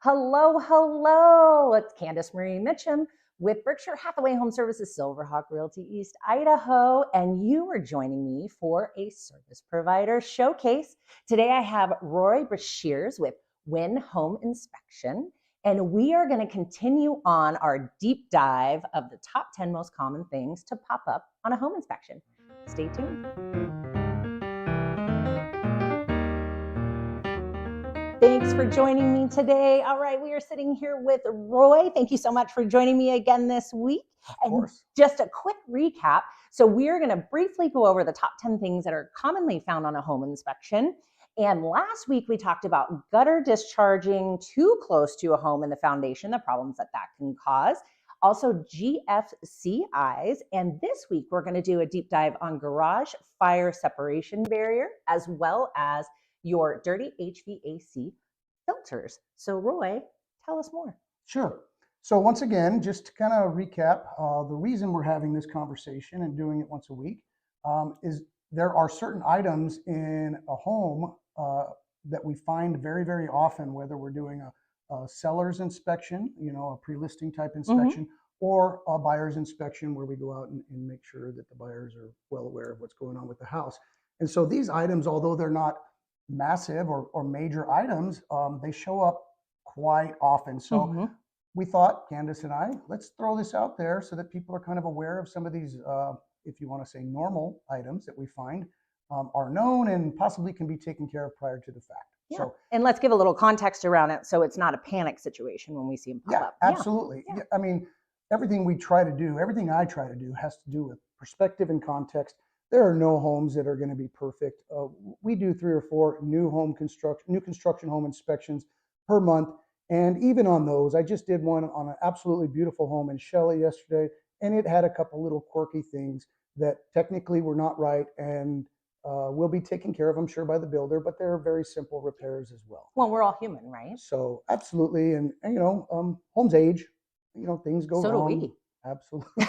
Hello, hello. It's Candace-Marie Mitcham with Berkshire Hathaway HomeServices, Silverhawk Realty East Idaho, and you are joining me for a service provider showcase. Today I have Bresears with Win Home Inspection, and we are going to continue on our deep dive of the top 10 most common things to pop up on a home inspection. Stay tuned. Thanks for joining me today. All right, we are sitting here with Roy. Thank you so much for joining me again this week. And just a quick recap. So we're going to briefly go over the top 10 things that are commonly found on a home inspection. And last week we talked about gutter discharging too close to a home and the foundation, the problems that can cause. Also GFCIs. And this week we're going to do a deep dive on garage fire separation barrier, as well as your dirty HVAC filters. So Roy, tell us more. Sure. So once again, just to kind of recap, the reason we're having this conversation and doing it once a week is there are certain items in a home that we find very, very often, whether we're doing a seller's inspection, a pre-listing type inspection, or a buyer's inspection where we go out and make sure that the buyers are well aware of what's going on with the house. And so these items, although they're not massive or major items, they show up quite often. So we thought, Candace and I, let's throw this out there so that people are kind of aware of some of these, if you want to say normal items that we find are known and possibly can be taken care of prior to the fact. Yeah. So, and let's give a little context around it so it's not a panic situation when we see them pop up. Absolutely. Yeah. I mean, everything I try to do has to do with perspective and context. There are no homes that are going to be perfect. We do 3 or 4 new construction home inspections per month. And even on those, I just did one on an absolutely beautiful home in Shelley yesterday, and it had a couple little quirky things that technically were not right and will be taken care of, I'm sure, by the builder, but they're very simple repairs as well. Well, we're all human, right? So absolutely. And homes age, things go wrong. So do we. Absolutely.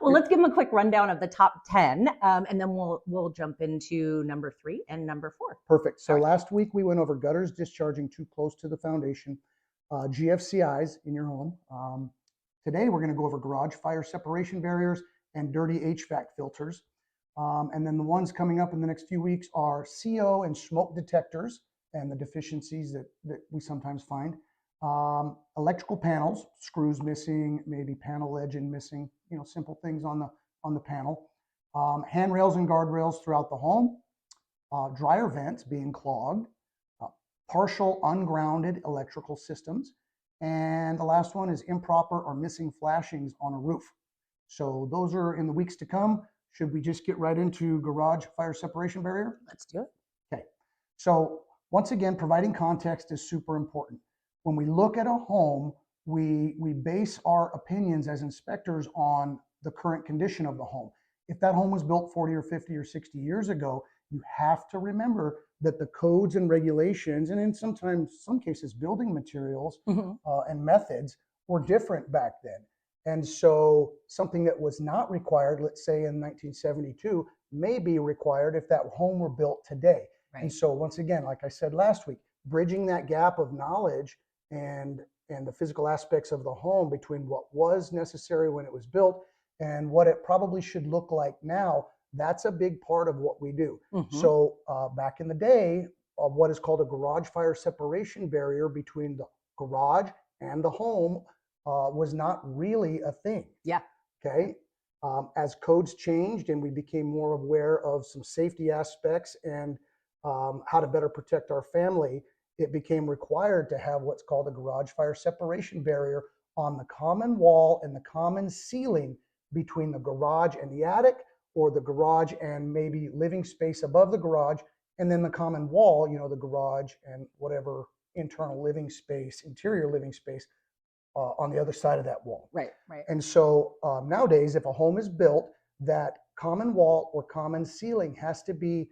Well, let's give them a quick rundown of the top 10, and then we'll jump into number 3 and number 4. Perfect. So last week we went over gutters discharging too close to the foundation, GFCIs in your home. Today we're going to go over garage fire separation barriers and dirty HVAC filters. And then the ones coming up in the next few weeks are CO and smoke detectors and the deficiencies that we sometimes find. Electrical panels, screws missing, maybe panel legend missing, simple things on the panel. Handrails and guardrails throughout the home. Dryer vents being clogged. Partial ungrounded electrical systems. And the last one is improper or missing flashings on a roof. So those are in the weeks to come. Should we just get right into garage fire separation barrier? Let's do it. Okay. So once again, providing context is super important. When we look at a home, we base our opinions as inspectors on the current condition of the home. If that home was built 40 or 50 or 60 years ago, you have to remember that the codes and regulations, and in some cases, building materials and methods were different back then. And so something that was not required, let's say in 1972, may be required if that home were built today. Right. And so once again, like I said last week, bridging that gap of knowledge and the physical aspects of the home between what was necessary when it was built and what it probably should look like now, that's a big part of what we do. So back in the day, what is called a garage fire separation barrier between the garage and the home was not really a thing. Yeah. Okay. As codes changed and we became more aware of some safety aspects and how to better protect our family, it became required to have what's called a garage fire separation barrier on the common wall and the common ceiling between the garage and the attic, or the garage and maybe living space above the garage, and then the common wall, the garage and whatever internal living space, interior living space on the other side of that wall. Right, right. And so nowadays, if a home is built, that common wall or common ceiling has to be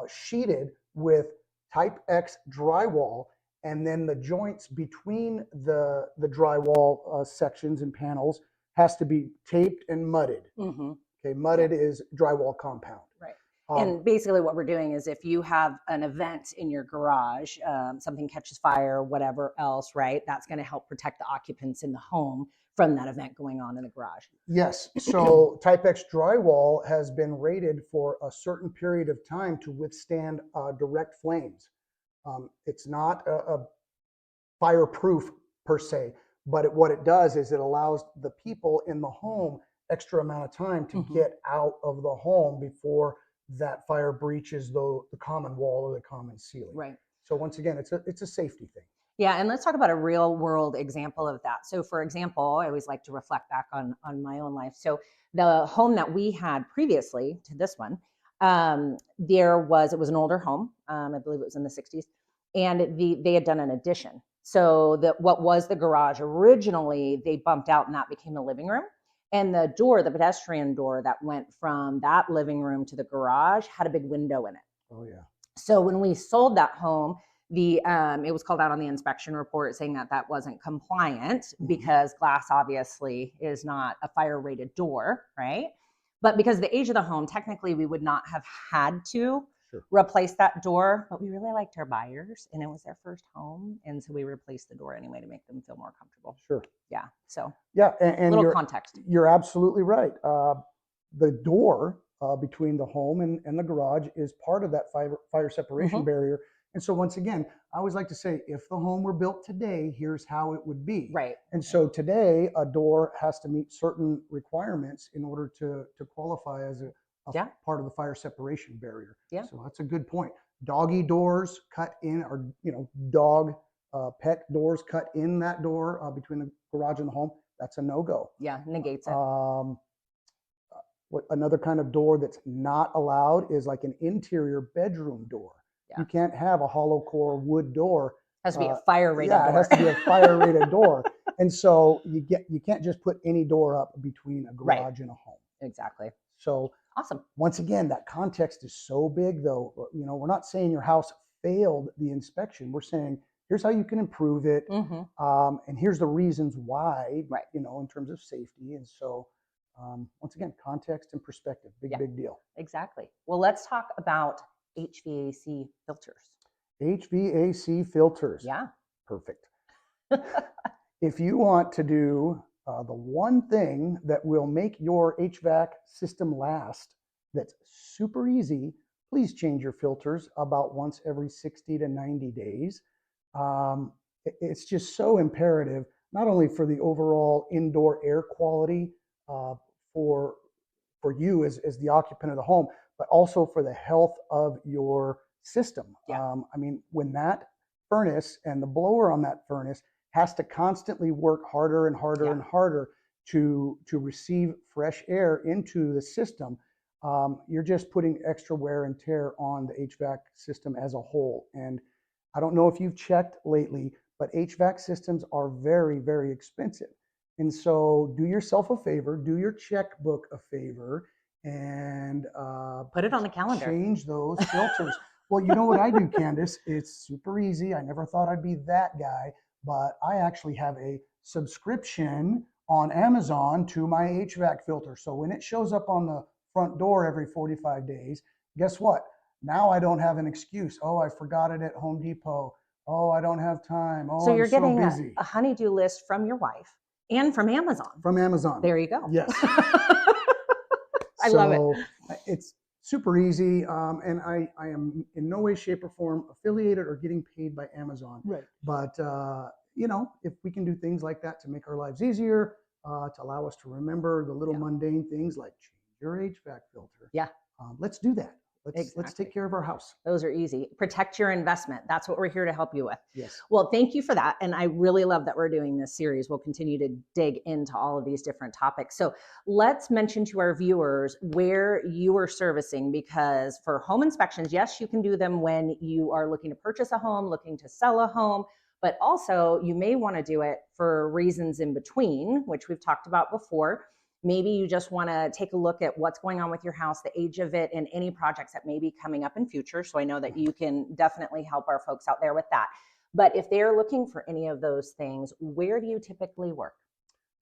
sheeted with type X drywall, and then the joints between the drywall sections and panels has to be taped and mudded. Okay, mudded is drywall compound. Right. And basically what we're doing is if you have an event in your garage, something catches fire, whatever else, right? That's going to help protect the occupants in the home from that event going on in the garage. Yes. So Type-X drywall has been rated for a certain period of time to withstand direct flames. It's not a fireproof per se, but what it does is it allows the people in the home extra amount of time to get out of the home before that fire breaches the common wall or the common ceiling. Right. So once again, it's a safety thing. Yeah, and let's talk about a real world example of that. So for example, I always like to reflect back on my own life. So the home that we had previously to this one, it was an older home. I believe it was in the 60s, and they had done an addition. So what was the garage originally, they bumped out and that became the living room. And the door, the pedestrian door that went from that living room to the garage had a big window in it. Oh yeah. So when we sold that home, it was called out on the inspection report saying that wasn't compliant because glass obviously is not a fire rated door, right? But because of the age of the home, technically we would not have had to replace that door, but we really liked our buyers and it was their first home. And so we replaced the door anyway to make them feel more comfortable. Sure. Yeah. So yeah, and little context. You're absolutely right. The door between the home and the garage is part of that fire separation barrier. And so once again, I always like to say, if the home were built today, here's how it would be. Right. And so today, a door has to meet certain requirements in order to qualify as a part of the fire separation barrier. Yeah. So that's a good point. Doggy doors cut in, or dog pet doors cut in that door between the garage and the home. That's a no-go. Yeah, negates it. Another kind of door that's not allowed is like an interior bedroom door. Yeah. You can't have a hollow core wood door. It has to be a fire rated door. It has to be a fire rated door. And so you can't just put any door up between a garage and a home. Exactly. So awesome. Once again, that context is so big though. We're not saying your house failed the inspection. We're saying here's how you can improve it. And here's the reasons why, in terms of safety. And so once again, context and perspective, big deal. Exactly. Well, let's talk about HVAC filters. HVAC filters. Yeah. Perfect. If you want to do the one thing that will make your HVAC system last, that's super easy, please change your filters about once every 60 to 90 days. It's just so imperative, not only for the overall indoor air quality for you as the occupant of the home, but also for the health of your system. Yeah. When that furnace and the blower on that furnace has to constantly work harder and harder and harder to receive fresh air into the system, you're just putting extra wear and tear on the HVAC system as a whole. And I don't know if you've checked lately, but HVAC systems are very, very expensive. And so do yourself a favor, do your checkbook a favor, and put it on the calendar. Change those filters. Well, you know what I do, Candace? It's super easy. I never thought I'd be that guy, but I actually have a subscription on Amazon to my HVAC filter. So when it shows up on the front door every 45 days, guess what? Now I don't have an excuse. Oh, I forgot it at Home Depot. Oh, I don't have time. Oh, so you're getting busy. a honey-do list from your wife and from Amazon. From Amazon. There you go. Yes. I love it. It's super easy. And I am in no way, shape, or form affiliated or getting paid by Amazon. Right. But, if we can do things like that to make our lives easier, to allow us to remember the little mundane things like change your HVAC filter. Yeah. Let's do that. Let's take care of our house. Those are easy. Protect your investment. That's what we're here to help you with. Yes. Well, thank you for that. And I really love that we're doing this series. We'll continue to dig into all of these different topics. So let's mention to our viewers where you are servicing, because for home inspections, yes, you can do them when you are looking to purchase a home, looking to sell a home, but also you may want to do it for reasons in between, which we've talked about before. Maybe you just want to take a look at what's going on with your house, the age of it, and any projects that may be coming up in future. So I know that you can definitely help our folks out there with that. But if they're looking for any of those things, where do you typically work?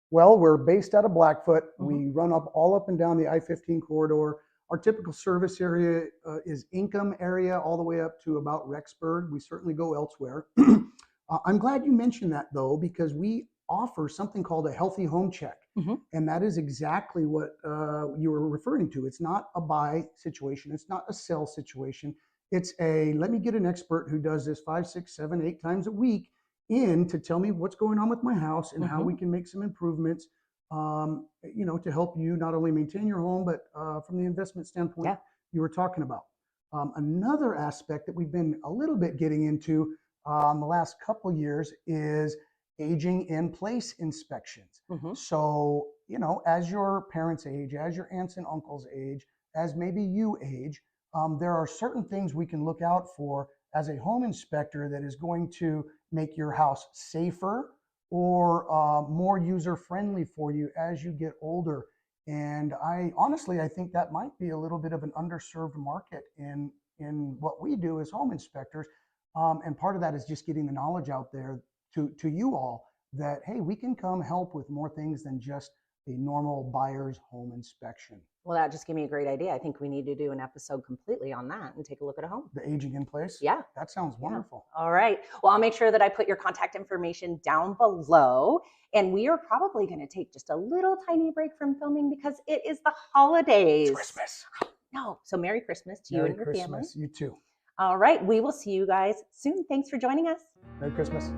Well, we're based out of Blackfoot. We run all up and down the I-15 corridor. Our typical service area is Income area all the way up to about Rexburg. We certainly go elsewhere. I'm glad you mentioned that though, because we offer something called a healthy home check. And that is exactly what you were referring to. It's not a buy situation. It's not a sell situation. It's a, let me get an expert who does this 5, 6, 7, 8 times a week in to tell me what's going on with my house and how we can make some improvements, to help you not only maintain your home, but from the investment standpoint you were talking about. Another aspect that we've been a little bit getting into the last couple years is aging in place inspections. So, as your parents age, as your aunts and uncles age, as maybe you age, there are certain things we can look out for as a home inspector that is going to make your house safer or more user-friendly for you as you get older. And I think that might be a little bit of an underserved market in what we do as home inspectors. And part of that is just getting the knowledge out there to you all that, hey, we can come help with more things than just a normal buyer's home inspection. Well, that just gave me a great idea. I think we need to do an episode completely on that and take a look at a home. The aging in place? Yeah. That sounds wonderful. All right. Well, I'll make sure that I put your contact information down below. And we are probably going to take just a little tiny break from filming because it is the holidays. It's Christmas. No. So Merry Christmas to you and your family. You too. All right. We will see you guys soon. Thanks for joining us. Merry Christmas.